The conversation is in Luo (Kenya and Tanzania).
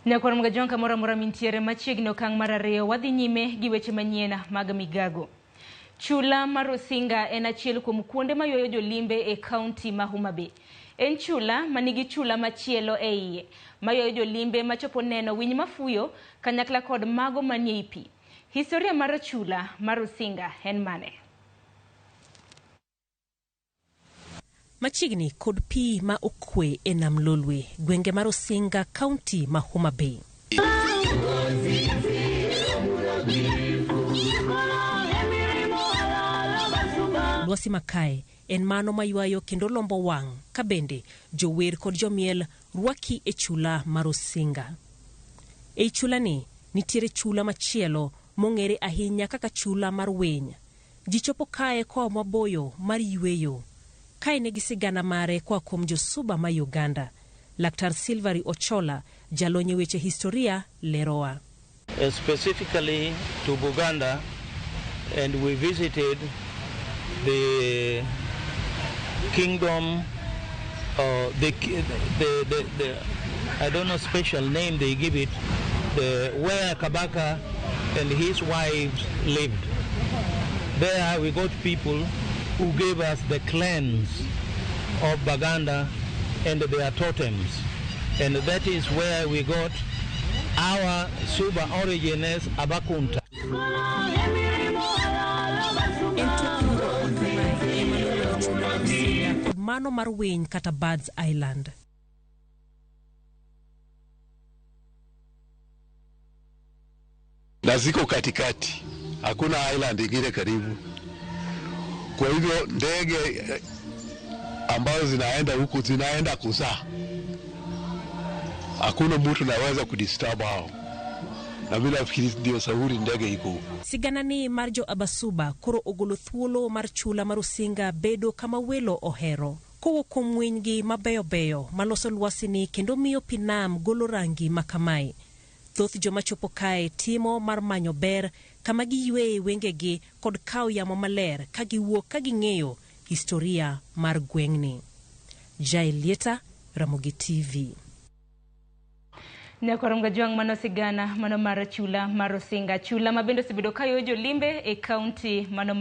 Nyakwar mgajonka mora mintiere machiegni okang' mar ariyo wadhi nyime gi weche manyien mag migago. Chula mar Rusinga en achiel kuom kuonde maywayo jolimbe e kaonti ma Homabay. En chula manigi chula machielo e iye maywayo jolimbe machopo neno winy mafuyo kanyakla kod mago manie pi. Historia mar chula mar Rusinga en mane? Machiegni kod pi ma okwe e nam Lolwe, gwenge mar Rusinga, kaonti ma Homabay. Lwasi makae en mano maywayo kendo lombo wang' ka bende jower kod jomiel rwaki e chula mar Rusinga. E chula ni nitiere chula machielo mong'ere ahinya kaka chula mar winy. Ji chopo kae koa maboyo mar yweyo. Kae negi sigana mare kwa kuom josuba ma Uganda. Laktar Silvary Ochola, jalonye weche historia, leroa. Specifically to Buganda, and we visited the kingdom, the I don't know special name they give it, where Mbaka and his wives lived. There we got people who gave us the clans of Baganda and their totems. And that is where we got our Suba origins Abakunta. Mano mar winy kata Birds Island. Na ziko katikati. Hakuna island ingine karibu. Kwa hivyo ndege ambazo zinaenda huku zinaenda kuzaa. Hakuna mtu anaweza kudisturb hao. Na bila nafikiri ndio sauri ndege iko. Sigana ni marjo abasuba koro ogolo thuolo mar chula mar Rusinga bedo kama welo ohero. Kowo kuom winygi mabeyo maloso lwasi ni kendo miyo pinam golo rangi makamai. Thoth joma chopo kae timo mar manyo ber kama giywe wengegi kod kaw yamo maler ka giwuok ka ging'eyo historia mar gweng'ni. Jailieta, Ramogi TV. Nyakwar mgajonka mano sigana mano mar chula mar Rusinga. Chula mabendo sibedo kayo jolimbe e kaonti mano